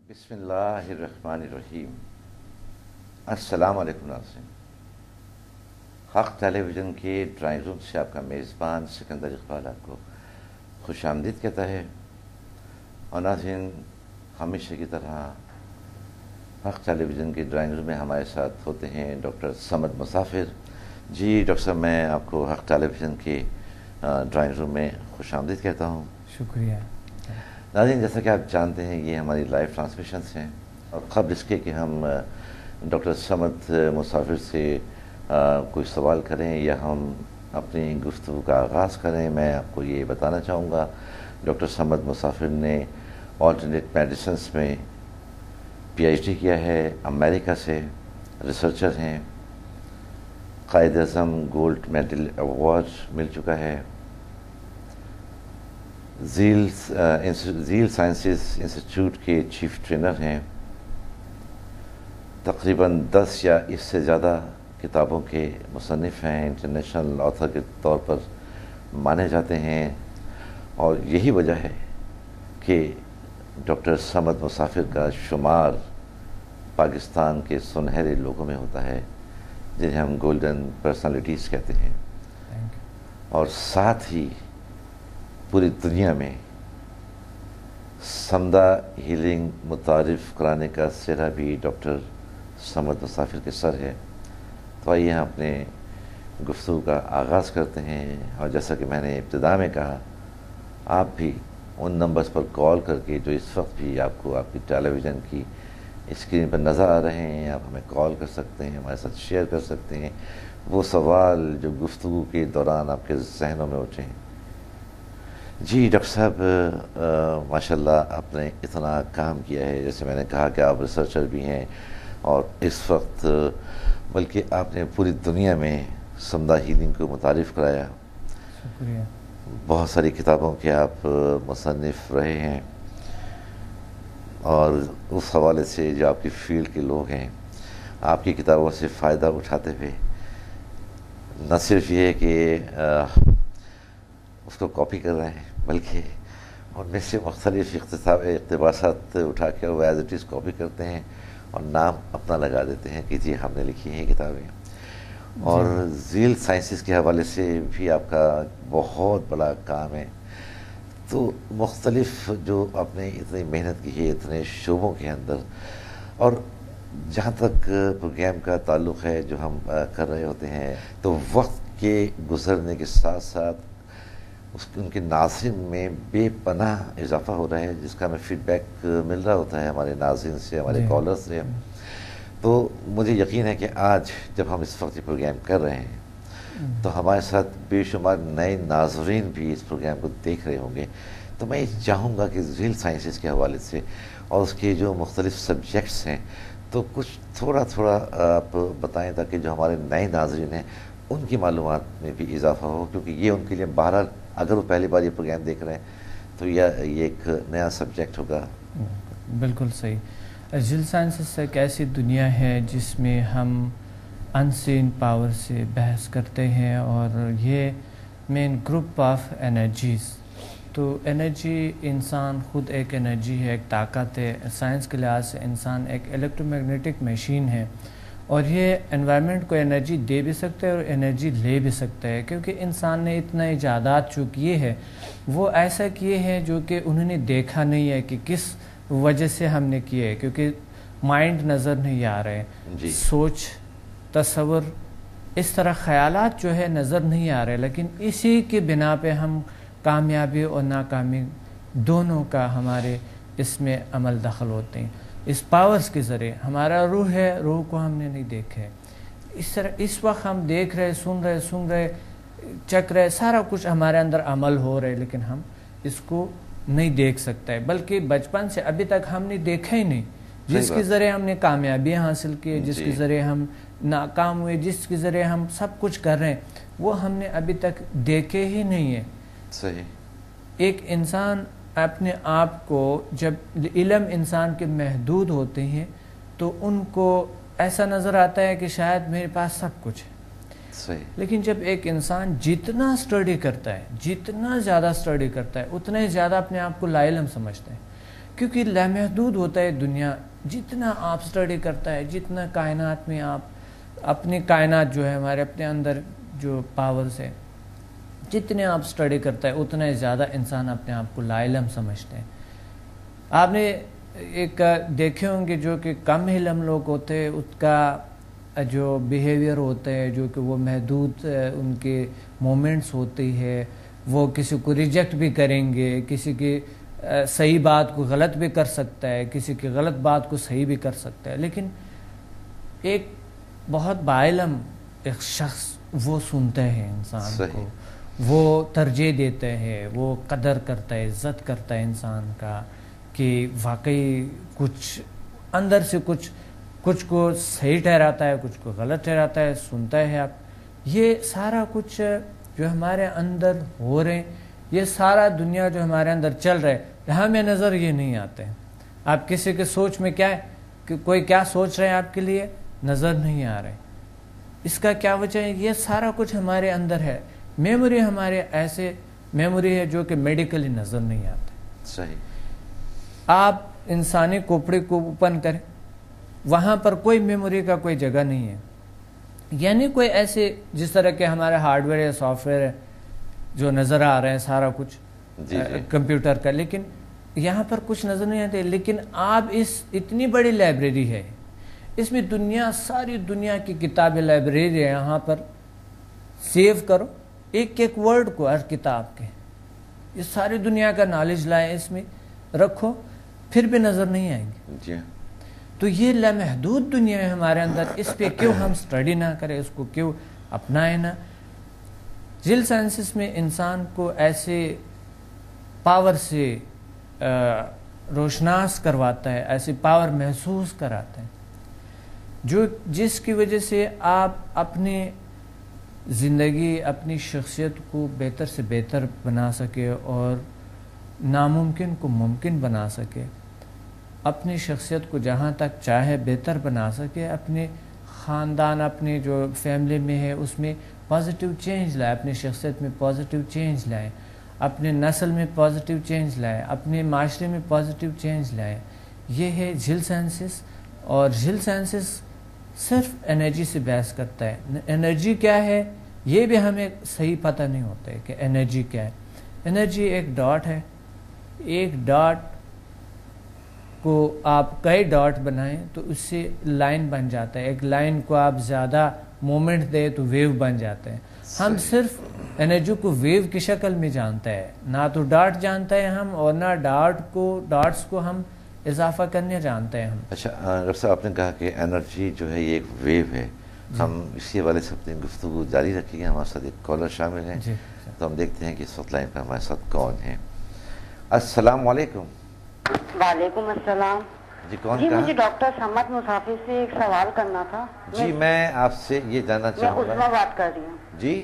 بسم اللہ الرحمن الرحیم۔ السلام علیکم ناظرین، حق ٹیلی ویژن کے ڈرائنگ روم سے آپ کا میزبان سکندر اقبال آپ کو خوش آمدید کہتا ہے۔ اور ناظرین، ہمیشہ کی طرح حق ٹیلی ویژن کے ڈرائنگ روم میں ہمارے ساتھ ہوتے ہیں ڈاکٹر صمد مسافر۔ جی ڈاکٹر صاحب، میں آپ کو حق ٹیلی ویژن کے ڈرائنگ روم میں خوش آمدید کہتا ہوں۔ شکریہ ناظرین، جیسا کہ آپ جانتے ہیں یہ ہماری لائیو ٹرانسمیشنز ہیں، اور قبل اس کے کہ ہم ڈاکٹر صمد مسافر سے کوئی سوال کریں یا ہم اپنی گفتگو کا آغاز کریں، میں آپ کو یہ بتانا چاہوں گا ڈاکٹر صمد مسافر نے آلٹرنیٹ میڈیسنس میں پی ایچ ڈی کیا ہے، امریکہ سے ریسرچر ہیں، Quaid Azam gold medal award مل چکا ہے، زیل سائنسز انسٹیٹیوٹ کے چیف ٹرینر ہیں، تقریباً 10 یا اس سے زیادہ کتابوں کے مصنف ہیں، انٹرنیشنل آتھر کے طور پر مانے جاتے ہیں، اور یہی وجہ ہے کہ ڈاکٹر صمد مسافر کا شمار پاکستان کے سنہرے لوگوں میں ہوتا ہے جنہیں ہم گولڈن پرسنالٹیز کہتے ہیں، اور ساتھ ہی پوری دنیا میں سمدہ ہیلنگ متعارف کرانے کا سہرا بھی ڈاکٹر صمد مسافر کے سر ہے۔ تو آئیے ہم اپنے گفتگو کا آغاز کرتے ہیں، اور جیسا کہ میں نے ابتدا میں کہا، آپ بھی ان نمبرز پر کال کر کے جو اس وقت بھی آپ کو آپ کی ٹیلی ویژن کی اسکرین پر نظر آ رہے ہیں، آپ ہمیں کال کر سکتے ہیں، ہمارے ساتھ شیئر کر سکتے ہیں وہ سوال جو گفتگو کے دوران آپ کے ذہنوں میں اٹھے ہیں۔ جی ڈاکٹر صاحب، ماشاءاللہ آپ نے اتنا کام کیا ہے، جیسے میں نے کہا کہ آپ ریسرچر بھی ہیں، اور اس وقت بلکہ آپ نے پوری دنیا میں سمدہ ہیلنگ کو متعارف کرایا۔ شکریہ۔ بہت ساری کتابوں کے آپ مصنف رہے ہیں، اور اس حوالے سے جو آپ کی فیلڈ کے لوگ ہیں آپ کی کتابوں سے فائدہ اٹھاتے ہوئے نہ صرف یہ ہے کہ اس کو کاپی کر رہے ہیں، بلکہ ان میں سے مختلف اقتباسات اٹھا کے وہ ایز اٹ از کاپی کرتے ہیں اور نام اپنا لگا دیتے ہیں کہ جی ہم نے لکھی ہیں کتابیں۔ اور زیل سائنسز کے حوالے سے بھی آپ کا بہت بڑا کام ہے۔ تو مختلف جو آپ نے اتنی محنت کی ہے اتنے شعبوں کے اندر، اور جہاں تک پروگرام کا تعلق ہے جو ہم کر رہے ہوتے ہیں، تو وقت کے گزرنے کے ساتھ ساتھ ان کے ناظرین میں بے پناہ اضافہ ہو رہا ہے، جس کا ہمیں فیڈ بیک مل رہا ہوتا ہے ہمارے ناظرین سے، ہمارے کالر سے۔ تو مجھے یقین ہے کہ آج جب ہم اس وقت یہ پروگرام کر رہے ہیں تو ہمارے ساتھ بے شمار نئے ناظرین بھی اس پروگرام کو دیکھ رہے ہوں گے۔ تو میں یہ چاہوں گا کہ زیل سائنسز کے حوالے سے اور اس کے جو مختلف سبجیکٹس ہیں تو کچھ تھوڑا آپ بتائیں، تاکہ جو ہمارے نئے ناظرین ہیں ان کی معلومات میں بھی اضافہ ہو، کیونکہ یہ ان کے لیے بہرحال اگر وہ پہلی بار یہ پروگرام دیکھ رہے ہیں تو یہ ایک نیا سبجیکٹ ہوگا۔ بالکل صحیح۔ زیل سائنسز ایک ایسی دنیا ہے جس میں ہم ان سین پاور سے بحث کرتے ہیں، اور یہ مین گروپ آف انرجیز۔ تو انرجی، انسان خود ایک انرجی ہے، ایک طاقت ہے۔ سائنس کے لحاظ سے انسان ایک الیکٹرو میگنیٹک مشین ہے، اور یہ انوائرمنٹ کو انرجی دے بھی سکتا ہے اور انرجی لے بھی سکتا ہے، کیونکہ انسان نے اتنا ایجادات جو کیے ہیں وہ ایسا کیے ہیں جو کہ انہوں نے دیکھا نہیں ہے کہ کس وجہ سے ہم نے کیے، کیونکہ مائنڈ نظر نہیں آ رہے، سوچ، تصور، اس طرح خیالات جو ہے نظر نہیں آ رہے، لیکن اسی کی بنا پہ ہم کامیابی اور ناکامی دونوں کا ہمارے اس میں عمل دخل ہوتے ہیں۔ اس پاورز کے ذریعے ہمارا روح ہے، روح کو ہم نے نہیں دیکھا ہے، اس طرح اس وقت ہم دیکھ رہے، سن رہے، چک رہے، سارا کچھ ہمارے اندر عمل ہو رہے، لیکن ہم اس کو نہیں دیکھ سکتے ہیں، بلکہ بچپن سے ابھی تک ہم نے دیکھا ہی نہیں۔ جس کے ذریعے ہم نے کامیابیاں حاصل کی، جس کے ذریعے ہم ناکام ہوئے، جس کے ذریعے ہم سب کچھ کر رہے ہیں، وہ ہم نے ابھی تک دیکھے ہی نہیں ہے۔ صحیح۔ ایک انسان اپنے آپ کو، جب علم انسان کے محدود ہوتے ہیں تو ان کو ایسا نظر آتا ہے کہ شاید میرے پاس سب کچھ ہے، صحیح۔ لیکن جب ایک انسان جتنا اسٹڈی کرتا ہے، جتنا زیادہ اسٹڈی کرتا ہے، اتنا ہی زیادہ اپنے آپ کو لا علم سمجھتا ہے، کیونکہ لامحدود ہوتا ہے دنیا. جتنا آپ اسٹڈی کرتا ہے, جتنا کائنات میں آپ اپنی کائنات جو ہے ہمارے اپنے اندر جو پاورز ہے, جتنے آپ اسٹڈی کرتا ہے اتنا ہی زیادہ انسان اپنے آپ کو لا علم سمجھتے ہیں. آپ نے ایک دیکھے ہوں گے جو کہ کم علم لوگ ہوتے ہیں, اس کا جو بیہیویئر ہوتا ہے, جو کہ وہ محدود ان کے مومنٹس ہوتی ہے, وہ کسی کو ریجیکٹ بھی کریں گے, کسی کی صحیح بات کو غلط بھی کر سکتا ہے, کسی کی غلط بات کو صحیح بھی کر سکتا ہے. لیکن ایک بہت باعلم ایک شخص وہ سنتا ہے انسان کو, وہ ترجیح دیتا ہے, وہ قدر کرتا ہے, عزت کرتا ہے انسان کا, کہ واقعی کچھ اندر سے کچھ کو صحیح ٹھہراتا ہے, کچھ کو غلط ٹھہراتا ہے, سنتا ہے. آپ یہ سارا کچھ جو ہمارے اندر ہو رہے ہیں, یہ سارا دنیا جو ہمارے اندر چل رہا ہے, ہمیں نظر یہ نہیں آتے ہیں. آپ کسی کے سوچ میں کیا ہے کہ کوئی کیا سوچ رہے ہیں آپ کے لیے نظر نہیں آ رہے. اس کا کیا وجہ ہے؟ یہ سارا کچھ ہمارے اندر ہے. میموری ہمارے ایسے میموری ہے جو کہ میڈیکلی نظر نہیں آتے. صحیح. آپ انسانی کھوپڑی کو اوپن کریں, وہاں پر کوئی میموری کا کوئی جگہ نہیں ہے. یعنی کوئی ایسے جس طرح کے ہمارے ہارڈ ویئر یا سافٹ ویئر ہے جو نظر آ رہے ہیں سارا کچھ کمپیوٹر کا, لیکن یہاں پر کچھ نظر نہیں آتے. لیکن آپ اس اتنی بڑی لائبریری ہے, اس میں دنیا ساری دنیا کی کتابیں لائبریری ہے, یہاں پر سیو کرو ایک ایک ورڈ کو ہر کتاب کے, یہ ساری دنیا کا نالج لائے اس میں رکھو, پھر بھی نظر نہیں آئیں گے. تو یہ لامحدود دنیا ہے ہمارے اندر, اس پہ کیوں ہم سٹڈی نہ کریں, اس کو کیوں اپنائیں نہ. جل سائنسز میں انسان کو ایسے پاور سے روشناس کرواتا ہے, ایسی پاور محسوس کراتا ہے جس کی وجہ سے آپ اپنی زندگی, اپنی شخصیت کو بہتر سے بہتر بنا سکے اور ناممکن کو ممکن بنا سکے, اپنی شخصیت کو جہاں تک چاہے بہتر بنا سکے, اپنے خاندان, اپنے جو فیملی میں ہے اس میں پازیٹیو چینج لائے, اپنی شخصیت میں پازیٹیو چینج لائے, اپنے نسل میں پازیٹیو چینج لائے, اپنے معاشرے میں پازیٹیو چینج لائے. یہ ہے جل سائنسز. اور جل سائنسز صرف انرجی سے بحث کرتا ہے. انرجی کیا ہے یہ بھی ہمیں صحیح پتہ نہیں ہوتا ہے کہ انرجی کیا ہے. انرجی ایک ڈاٹ ہے, ایک ڈاٹ کو آپ کئی ڈاٹ بنائیں تو اس سے لائن بن جاتا ہے. ایک لائن کو آپ زیادہ مومنٹ دے تو ویو بن جاتے ہیں. ہم صرف انرجی کو ویو کی شکل میں جانتا ہے, نہ تو ڈاٹ جانتا ہے ہم, اور نہ ڈاٹس کو ہم اضافہ کرنے جانتے ہیں ہم. اچھا ڈاکٹر صاحب, آپ نے کہا کہ انرجی جو ہے یہ ایک ویو ہے. ہم اسی حوالے سے اپنی گفتگو جاری رکھیں گے. ہمارے ساتھ ایک کالر شامل ہیں, تو ہم دیکھتے ہیں کہ اس وقت لائن پر ہمارے ساتھ کون ہیں. السلام علیکم. وعلیکم السلام. جی کون؟ جی مجھے ڈاکٹر سمد مسافر سے ایک سوال کرنا تھا. جی میں آپ سے یہ جاننا چاہوں گا. میں عظمیٰ بات کر رہی ہوں. جی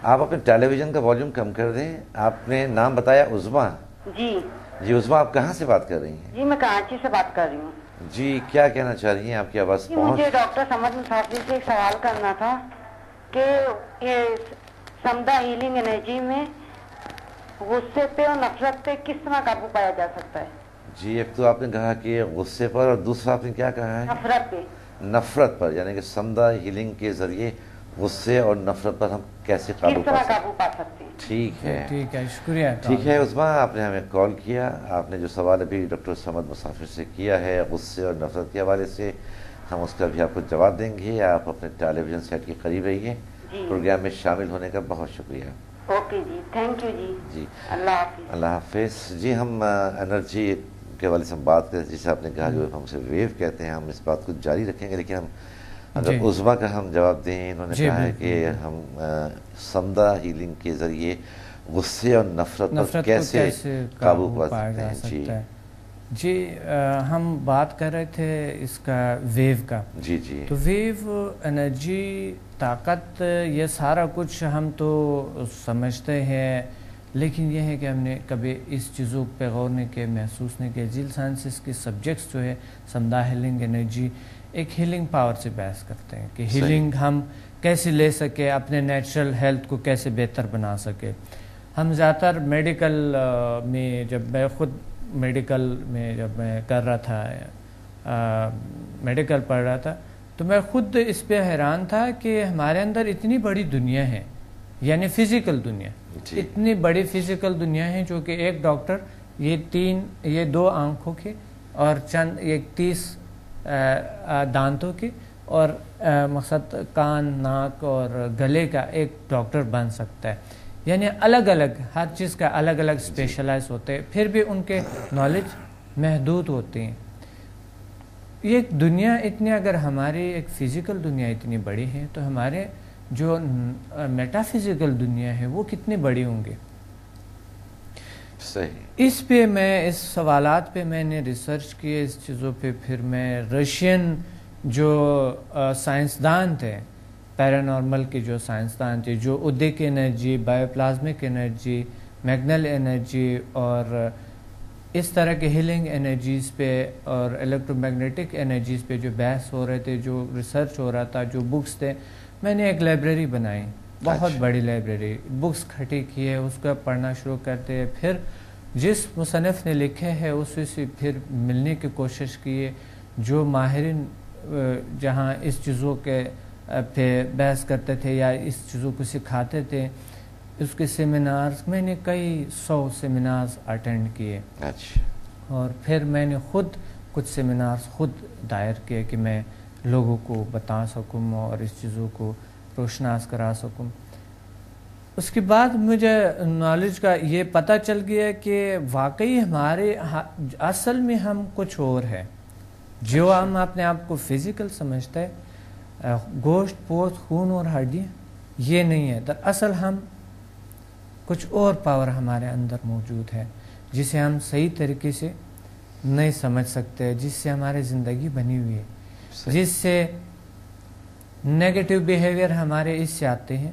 آپ اپنے ٹیلی ویژن کا والیوم کم کر دیں. آپ نے نام بتایا عظمیٰ. جی جی عظمیٰ, آپ کہاں سے بات کر رہی ہیں؟ جی میں کراچی سے بات کر رہی ہوں. جی کیا کہنا چاہ رہی ہیں, آپ کی آواز پہنچ. مجھے ڈاکٹر سمد مسافر سے ایک سوال کرنا تھا کہ یہ سمدہ ہیلنگ انرجی میں غصے پہ اور نفرت پہ کس طرح قابو پایا جا سکتا ہے؟ جی ایک تو آپ نے کہا کہ غصے پر, اور دوسرا آپ نے کیا کہا ہے؟ نفرت پہ. نفرت پر, یعنی کہ سمدہ ہیلنگ کے ذریعے غصے اور نفرت پر ہم کیسے قابو پا سکتے ہیں. ٹھیک ہے, ٹھیک ہے, شکریہ. ٹھیک ہے عظمیٰ, آپ نے ہمیں کال کیا. آپ نے جو سوال ابھی ڈاکٹر سمد مسافر سے کیا ہے غصے اور نفرت کے حوالے سے, ہم اس کا بھی آپ کو جواب دیں گے. آپ اپنے ٹیلی ویژن سیٹ کے قریب رہیے. پروگرام میں شامل ہونے کا بہت شکریہ. اوکے جی, تھینک یو جی. جی اللہ حافظ. اللہ حافظ. جی ہم انرجی کے حوالے سے ہم بات کریں, جسے آپ نے کہا جو ہم اسے ویو کہتے ہیں, ہم اس بات کو جاری رکھیں گے. لیکن ہم اگر عظمیٰ کا ہم جواب دیں, انہوں نے کہا ہے کہ ہم سمدہ ہیلنگ کے ذریعے غصے اور نفرت پر کیسے قابو پا سکتے ہیں. جی ہم بات کر رہے تھے اس کا ویو کا. جی جی. تو ویو, انرجی, طاقت, یہ سارا کچھ ہم تو سمجھتے ہیں, لیکن یہ ہے کہ ہم نے کبھی اس چیزوں پہ غور نہیں کیا, محسوس نہیں کیا. جل سائنسز کے سبجیکٹس جو ہے سمدہ ہیلنگ انرجی, ایک ہیلنگ پاور سے بحث کرتے ہیں کہ ہیلنگ ہم کیسے لے سکے, اپنے نیچرل ہیلتھ کو کیسے بہتر بنا سکے. ہم زیادہ تر میڈیکل میں جب میں خود میڈیکل میں جب میں کر رہا تھا میڈیکل پڑھ رہا تھا تو میں خود اس پہ حیران تھا کہ ہمارے اندر اتنی بڑی دنیا ہے، یعنی فزیکل دنیا، اتنی بڑی فزیکل دنیا ہے جو کہ ایک ڈاکٹر یہ 2 آنکھوں کے اور چند 30 دانتوں کے اور مقصد کان، ناک اور گلے کا ایک ڈاکٹر بن سکتا ہے، یعنی الگ الگ ہر چیز کا الگ الگ اسپیشلائز ہوتے ہیں، پھر بھی ان کے نالج محدود ہوتے ہیں۔ یہ دنیا اتنی، اگر ہماری ایک فزیکل دنیا اتنی بڑی ہے تو ہمارے جو میٹا فزیکل دنیا ہے وہ کتنی بڑی ہوں گے۔ صحیح۔ اس پہ میں اس سوالات پہ میں نے ریسرچ کیے، اس چیزوں پہ پھر میں رشین جو سائنسدان تھے، پیرانارمل کے جو سائنسدان تھے، جو اودک انرجی، بایو پلازمک انرجی، میگنل انرجی اور اس طرح کے ہیلنگ انرجیز پہ اور الیکٹرو میگنیٹک انرجیز پہ جو بحث ہو رہے تھے، جو ریسرچ ہو رہا تھا، جو بکس تھے، میں نے ایک لائبریری بنائی، بہت بڑی لائبریری، بکس کھٹی کی ہے، اس کو پڑھنا شروع کرتے ہیں، پھر جس مصنف نے لکھے ہے اس سے پھر ملنے کی کوشش کیے، جو ماہرین جہاں اس چیزوں کے پہ بحث کرتے تھے یا اس چیزوں کو سکھاتے تھے، اس کے سیمینارز میں نے کئی 100 سیمینارز اٹینڈ کیے، اور پھر میں نے خود کچھ سیمینارز خود دائر کیے کہ میں لوگوں کو بتا سکوں اور اس چیزوں کو روشناس کرا سکوں۔ اس کے بعد مجھے نالج کا یہ پتہ چل گیا کہ واقعی ہمارے اصل میں ہم کچھ اور ہے، جو ہم اپنے آپ کو فزیکل سمجھتے ہیں، گوشت پوست خون اور ہڈیاں، یہ نہیں ہے، دراصل ہم کچھ اور پاور ہمارے اندر موجود ہے جسے ہم صحیح طریقے سے نہیں سمجھ سکتے، جس سے ہماری زندگی بنی ہوئی ہے، جس سے نیگیٹو بیہیویئر ہمارے اس سے آتے ہیں،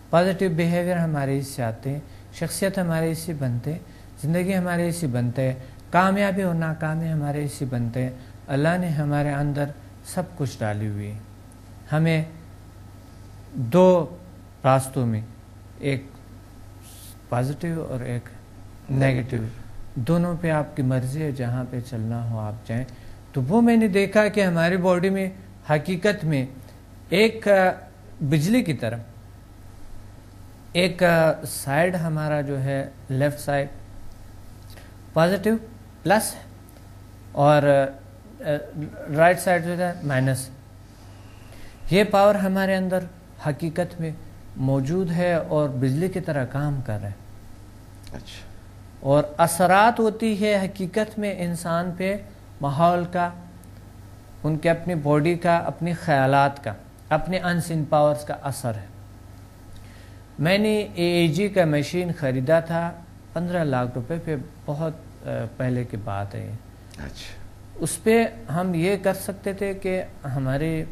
پازیٹیو بیہیویئر ہمارے اس سے آتے ہیں، شخصیت ہمارے اس سے بنتے ہیں، زندگی ہمارے اس سے بنتے ہیں، کامیابی اور ناکامی ہمارے اس سے بنتے ہیں۔ اللہ نے ہمارے اندر سب کچھ ڈالی ہوئی ہے، ہمیں 2 راستوں میں، ایک پازیٹیو اور ایک نیگیٹو، دونوں پہ آپ کی مرضی ہے، جہاں پہ چلنا ہو آپ جائیں۔ تو وہ میں نے دیکھا کہ ہماری باڈی میں حقیقت میں ایک بجلی کی طرح ایک سائیڈ ہمارا جو ہے لیفٹ سائیڈ پازیٹیو پلس ہے اور رائٹ سائیڈ جو ہے مائنس۔ یہ پاور ہمارے اندر حقیقت میں موجود ہے اور بجلی کی طرح کام کر رہا ہے، اور اثرات ہوتی ہے حقیقت میں انسان پہ، ماحول کا، ان کے اپنی باڈی کا، اپنی خیالات کا، اپنے انسین پاورز کا اثر ہے۔ میں نے AAG کا مشین خریدا تھا 15 لاکھ روپے پہ، بہت پہلے کی بات ہے۔ اس پہ ہم یہ کر سکتے تھے کہ ہمارے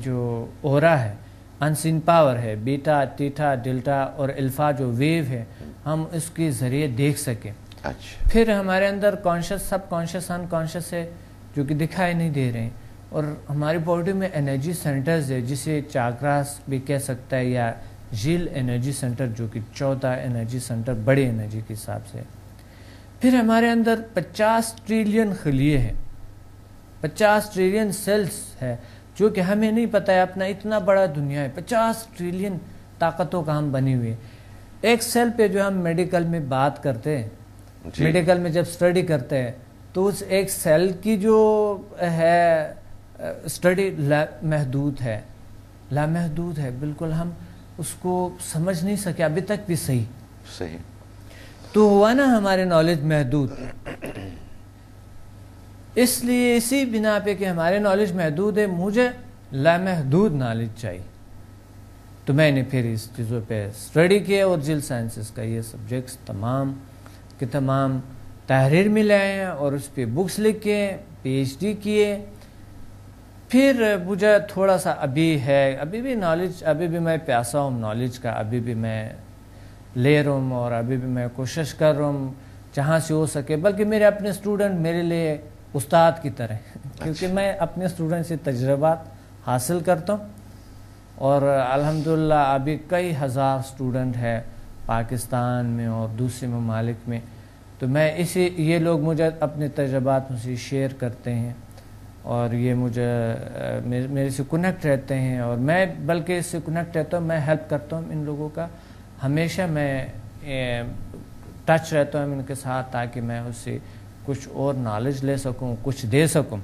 جو اورا ہے، انسین پاور ہے، بیٹا، تیٹا، ڈیلٹا اور الفا جو ویو ہے، ہم اس کے ذریعے دیکھ سکیں۔ پھر ہمارے اندر کانشس، سب کانشس، ان کانشس ہے جو کہ دکھائی نہیں دے رہے ہیں، اور ہماری باڈی میں انرجی سینٹرز ہے جسے چاکراس بھی کہہ سکتا ہے، یا جھیل انرجی سینٹر جو کہ 14 انرجی سینٹر بڑے انرجی کے حساب سے۔ پھر ہمارے اندر 50 ٹریلین خلیے ہیں، 50 ٹریلین سیلز ہے جو کہ ہمیں نہیں پتہ ہے، اپنا اتنا بڑا دنیا ہے، 50 ٹریلین طاقتوں کا ہم بنی ہوئی ہے۔ ایک سیل پہ جو ہم میڈیکل میں بات کرتے ہیں، میڈیکل میں جب اسٹڈی کرتے ہیں تو اس ایک سیل کی جو ہے اسٹڈی محدود ہے، لامحدود ہے، بالکل ہم اس کو سمجھ نہیں سکے ابھی تک بھی صحیح۔ تو ہوا نا ہمارے نالج محدود، اس لیے اسی بنا پہ کہ ہمارے نالج محدود ہے، مجھے لامحدود نالج چاہیے۔ تو میں نے پھر اس چیزوں پہ اسٹڈی کیا اور جیل سائنسز کا یہ سبجیکٹس تمام کے تمام تحریر میں لائے اور اس پہ بکس لکھے، PhD کیے۔ پھر مجھے تھوڑا سا ابھی بھی نالج، ابھی بھی میں پیاسا ہوں نالج کا، ابھی بھی میں لے رہا ہوں اور ابھی بھی میں کوشش کر رہا ہوں جہاں سے ہو سکے، بلکہ میرے اپنے اسٹوڈنٹ میرے لیے استاد کی طرح، کیونکہ میں اپنے اسٹوڈنٹ سے تجربات حاصل کرتا ہوں، اور الحمدللہ ابھی کئی ہزار اسٹوڈنٹ ہے پاکستان میں اور دوسرے ممالک میں. تو میں یہ لوگ مجھے اپنے تجربات مجھ سے شیئر کرتے ہیں اور یہ مجھے میرے سے کنیکٹ رہتے ہیں, اور میں بلکہ اس سے کنیکٹ رہتا ہوں, میں ہیلپ کرتا ہوں ان لوگوں کا. ہمیشہ میں ٹچ رہتا ہوں ان کے ساتھ تاکہ میں اس سے کچھ اور نالج لے سکوں, کچھ دے سکوں.